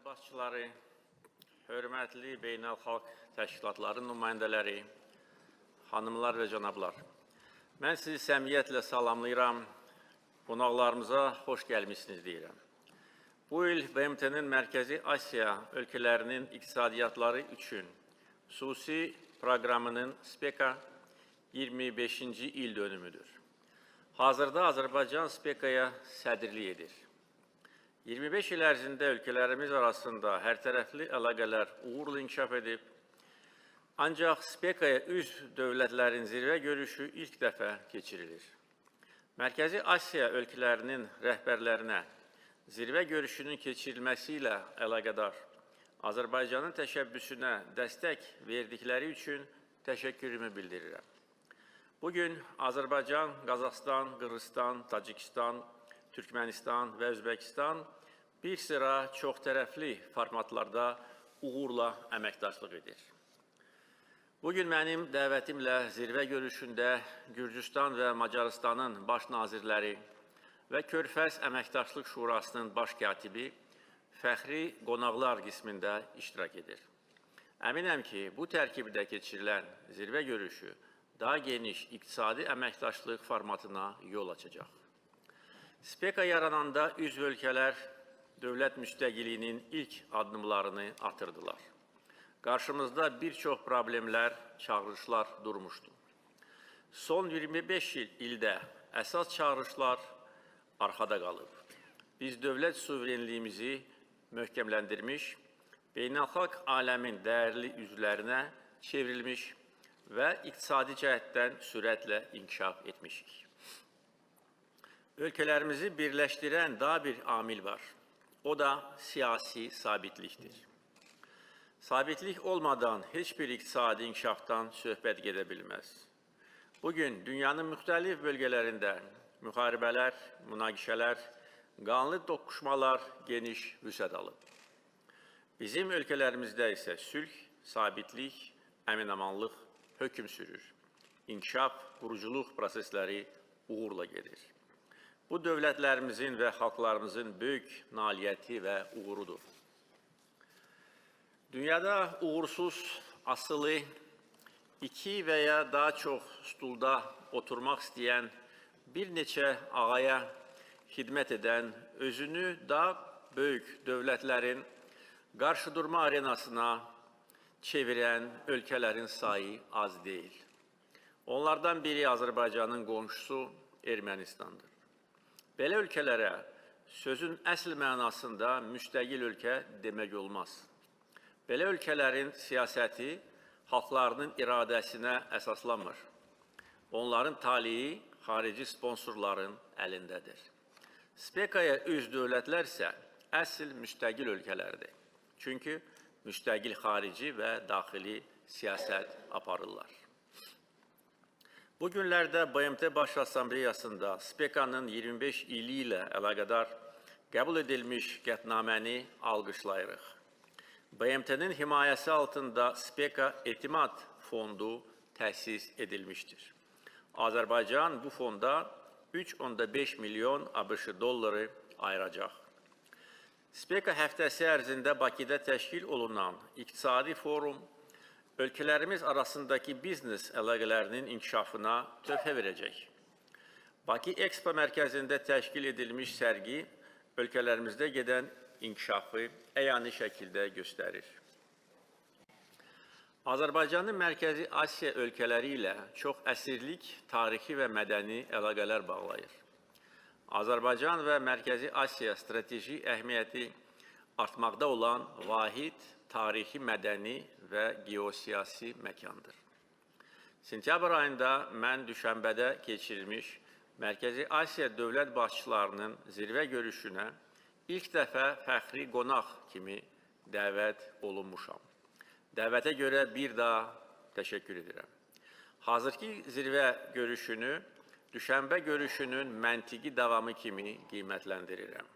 Dövlət başçıları, hörmətli beynəlxalq təşkilatların nümayəndələri, xanımlar və cənablar. Mən sizi səmiyyətlə salamlayıram, qonaqlarımıza xoş gəlmişsiniz deyirəm. Bu il BMT-nin Mərkəzi Asiya ölkələrinin iqtisadiyyatları üçün xüsusi proqramının SPECA 25-ci il dönümüdür. Hazırda Azərbaycan SPECA-ya sədrlik edir. 25 il ərzində ölkələrimiz arasında hərtərəfli əlaqələr uğurla inkişaf edib, ancaq SPECA-ya üzv dövlətlərin zirvə görüşü ilk dəfə keçirilir. Mərkəzi Asiya ölkələrinin rəhbərlərinə zirvə görüşünün keçirilməsi ilə əlaqədar Azərbaycanın təşəbbüsünə dəstək verdikləri üçün təşəkkürümü bildirirəm. Bugün Azərbaycan, Qazaxıstan, Qırğızstan, Tacikistan, Türkmenistan və Özbəkistan bir sıra çoxtərəfli formatlarda uğurla əməkdaşlıq edir. Bugün mənim dəvətimlə zirvə görüşündə Gürcüstan və Macaristanın baş nazirləri və Körfəz Əməkdaşlıq Şurasının baş katibi fəxri qonaqlar qismində iştirak edir. Əminəm ki, bu tərkibdə keçirilən zirvə görüşü daha geniş iqtisadi əməkdaşlıq formatına yol açacaq. SPECA yarananda üzv ölkələr dövlət müstəqilliyinin ilk addımlarını atırdılar. Qarşımızda bir çox problemlər, çağırışlar durmuşdu. Son 25 ildə əsas çağırışlar arxada qalıb. Biz dövlət suverenliyimizi möhkəmləndirmiş, beynəlxalq aləmin dəyərli üzvlərinə çevrilmiş və iqtisadi cəhətdən sürətlə inkişaf etmişik. Ölkələrimizi birləşdirən daha bir amil var. O da siyasi sabitlikdir. Sabitlik olmadan heç bir iqtisadi inkişafdan söhbət gedə bilməz. Bugün dünyanın müxtəlif bölgələrində müharibələr, münaqişələr, qanlı toqquşmalar geniş vüsət alıb. Bizim ölkələrimizdə isə sülh, sabitlik, əmin-amanlıq hökm sürür. İnkişaf, quruculuq prosesləri uğurla gedir. Bu, dövlətlərimizin və xalqlarımızın böyük nailiyyəti və uğurudur. Dünyada uğursuz, asılı, iki və ya daha çox stulda oturmaq istəyən bir neçə ağaya xidmət edən, özünü daha böyük dövlətlərin qarşıdurma arenasına çevirən ölkələrin sayı az deyil. Onlardan biri Azərbaycanın qonşusu Ermənistandır. Belə ölkələrə sözün əsl mənasında müstəqil ölkə demək olmaz. Belə ölkələrin siyasəti xalqlarının iradəsinə əsaslanmır. Onların taliyi xarici sponsorların əlindədir. SPECA-ya üzv dövlətlər isə əsl müstəqil ölkələrdir. Çünki müstəqil xarici və daxili siyasət aparırlar. Bu günlərdə BMT Baş Assambleyasında SPECA-nın 25 ili ilə əlaqədar qəbul edilmiş qətnaməni alqışlayırıq. BMT-nin himayəsi altında SPECA Etimad Fondu təsis edilmişdir. Azərbaycan bu fonda 3,5 milyon ABŞ dolları ayıracaq. SPECA həftəsi ərzində Bakıda təşkil olunan iqtisadi forum ölkələrimiz arasındakı biznes əlaqələrinin inkişafına töhfə verəcək. Bakı Expo mərkəzində təşkil edilmiş sərgi ölkələrimizdə gedən inkişafı əyani şəkildə göstərir. Azərbaycanın Mərkəzi Asiya ölkələri ilə çox əsirlik, tarixi və mədəni əlaqələr bağlayır. Azərbaycan və Mərkəzi Asiya strateji əhəmiyyəti artmaqda olan vahid, tarixi, mədəni və geosiyasi məkandır. Sentyabr ayında mən Düşənbədə keçirilmiş Mərkəzi Asiya dövlət başçılarının zirvə görüşünə ilk dəfə fəxri qonaq kimi dəvət olunmuşam. Dəvətə görə bir daha təşəkkür edirəm. Hazırki zirvə görüşünü Düşənbə görüşünün məntiqi davamı kimi qiymətləndirirəm.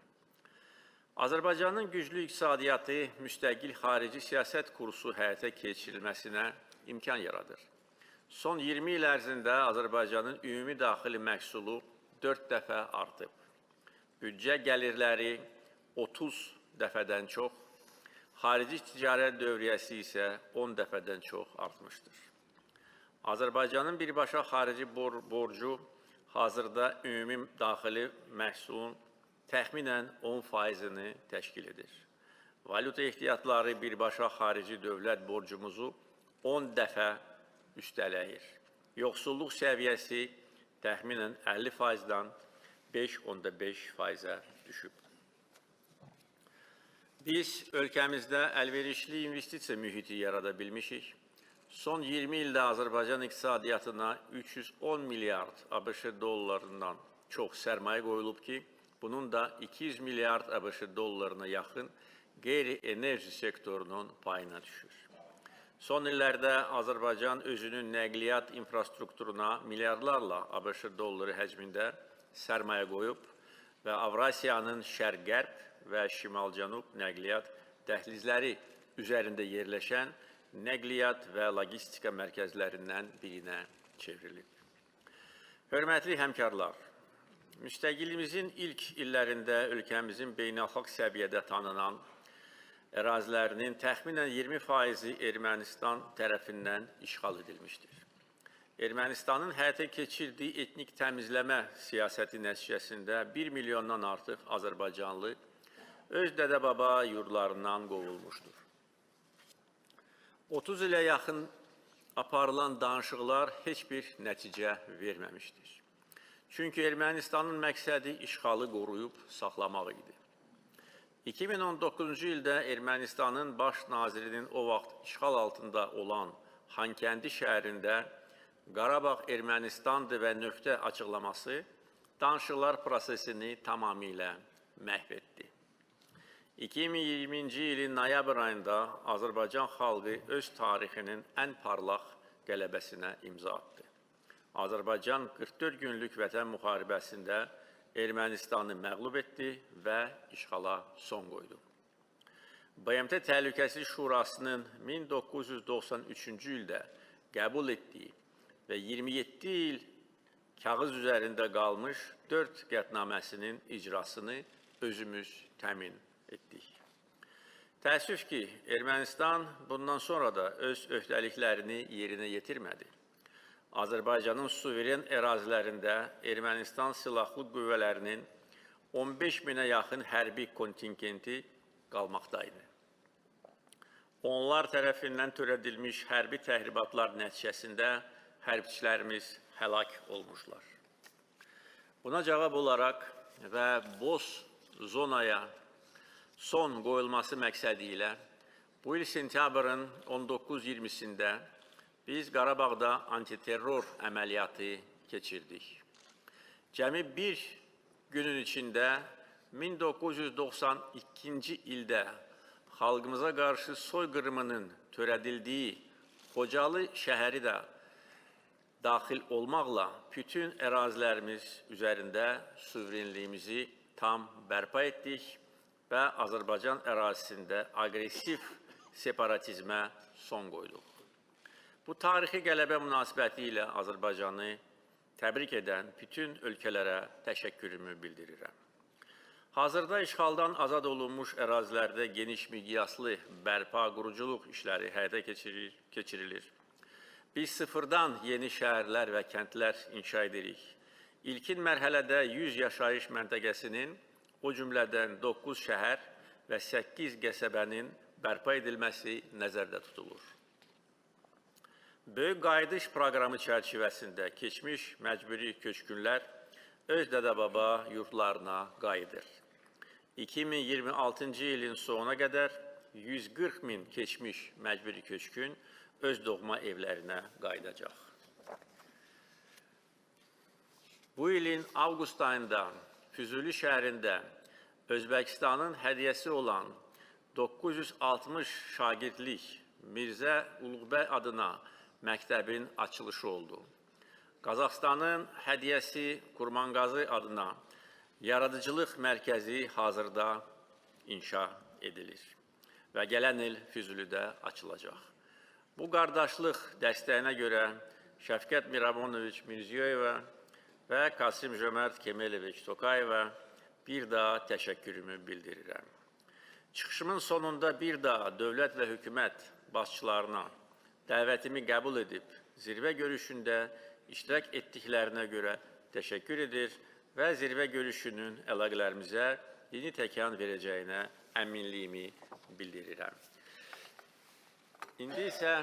Azərbaycanın güclü iqtisadiyyatı müstəqil xarici siyasət kursu həyata keçirilməsinə imkan yaradır. Son 20 il ərzində Azərbaycanın ümumi daxili məhsulu 4 dəfə artıb. Büdcə gəlirləri 30 dəfədən çox, xarici ticarət dövriyyəsi isə 10 dəfədən çox artmışdır. Azərbaycanın birbaşa xarici borcu hazırda ümumi daxili məhsulun təxminən 10%-ni təşkil edir. Valyuta ehtiyatları birbaşa xarici dövlət borcumuzu 10 dəfə üstələyir. Yoxsulluq səviyyəsi təxminən 50%-dan 5,5%-ə düşüb. Biz ölkəmizdə əlverişli investisiya mühiti yarada bilmişik. Son 20 ildə Azərbaycan iqtisadiyyatına 310 milyard ABŞ dollarından çox sərmayə qoyulub ki, bunun da 200 milyard ABŞ dollarına yaxın qeyri-enerji sektorunun payına düşür. Son illərdə Azərbaycan özünün nəqliyyat infrastrukturuna milyardlarla ABŞ dolları həcmində sərmayə qoyub və Avrasiyanın şərq-qərb və şimal-cənub nəqliyyat dəhlizləri üzərində yerləşən nəqliyyat və logistika mərkəzlərindən birinə çevrilib. Hörmətli həmkarlar, müstəqillimizin ilk illərində ölkəmizin beynəlxalq səviyyədə tanınan ərazilərinin təxminən 20%-i Ermənistan tərəfindən işğal edilmişdir. Ermənistanın həyata keçirdiyi etnik təmizləmə siyasəti nəticəsində 1 milyondan artıq Azərbaycanlı öz dədə-baba yurdlarından qovulmuşdur. 30 ilə yaxın aparılan danışıqlar heç bir nəticə verməmişdir. Çünki Ermənistanın məqsədi işğalı qoruyub saxlamaq idi. 2019-cu ildə Ermənistanın baş nazirinin o vaxt işğal altında olan Xankəndi şəhərində Qarabağ Ermənistandır və nöqtə açıqlaması danışıqlar prosesini tamamilə məhv etdi. 2020-ci ilin noyabr ayında Azərbaycan xalqı öz tarixinin ən parlaq qələbəsinə imza atdı. Azərbaycan 44 günlük vətən müharibəsində Ermənistanı məğlub etdi və işğala son qoydu. BMT Təhlükəsizlik Şurasının 1993-cü ildə qəbul etdiyi və 27 il kağız üzərində qalmış 4 qətnaməsinin icrasını özümüz təmin etdik. Təəssüf ki, Ermənistan bundan sonra da öz öhdəliklərini yerinə yetirmədi. Azərbaycanın suveren ərazilərində Ermənistan silahlı qüvvələrinin 15 minə yaxın hərbi kontingenti qalmaqdaydı. Onlar tərəfindən törədilmiş hərbi təhribatlar nəticəsində hərbçilərimiz həlak olmuşlar. Buna cavab olaraq və boz zonaya son qoyulması məqsədi ilə bu il sentyabrın 19-20-sində biz Qarabağda antiterror əməliyyatı keçirdik. Cəmi bir günün içində 1992-ci ildə xalqımıza qarşı soyqırımının törədildiyi Xocalı şəhəri də daxil olmaqla bütün ərazilərimiz üzərində suverenliyimizi tam bərpa etdik və Azərbaycan ərazisində aqressiv separatizmə son qoyduq. Bu tarixi qələbə münasibəti ilə Azərbaycanı təbrik edən bütün ölkələrə təşəkkürümü bildirirəm. Hazırda işğaldan azad olunmuş ərazilərdə geniş miqyaslı bərpa, quruculuq işləri həyata keçirilir. Biz sıfırdan yeni şəhərlər və kəndlər inşa edirik. İlkin mərhələdə 100 yaşayış məntəqəsinin, o cümlədən 9 şəhər və 8 qəsəbənin bərpa edilməsi nəzərdə tutulur. Böyük qayıdış proqramı çərçivəsində keçmiş məcburi köçkünlər öz dədə-baba yurdlarına qayıdır. 2026-cı ilin sonuna qədər 140 min keçmiş məcburi köçkün öz doğma evlərinə qayıdacaq. Bu ilin avqust ayında Füzuli şəhərində Özbəkistanın hədiyyəsi olan 960 şagirdlik Mirzə Uluqbəy adına məktəbin açılışı oldu. Qazaxıstanın hədiyyəsi Kurmanqazı adına yaradıcılıq mərkəzi hazırda inşa edilir və gələn il Füzulidə açılacaq. Bu qardaşlıq dəstəyinə görə Şəfqət Miramonoviç Mirziyoyeva və Kasım Jomart Kemeleviç Tokayeva bir daha təşəkkürümü bildirirəm. Çıxışımın sonunda bir daha dövlət və hökumət başçılarına dəvətimi qəbul edib, zirvə görüşündə iştirak etdiklərinə görə təşəkkür edir və zirvə görüşünün əlaqələrimizə yeni təkan verəcəyinə əminliyimi bildirirəm. İndi isə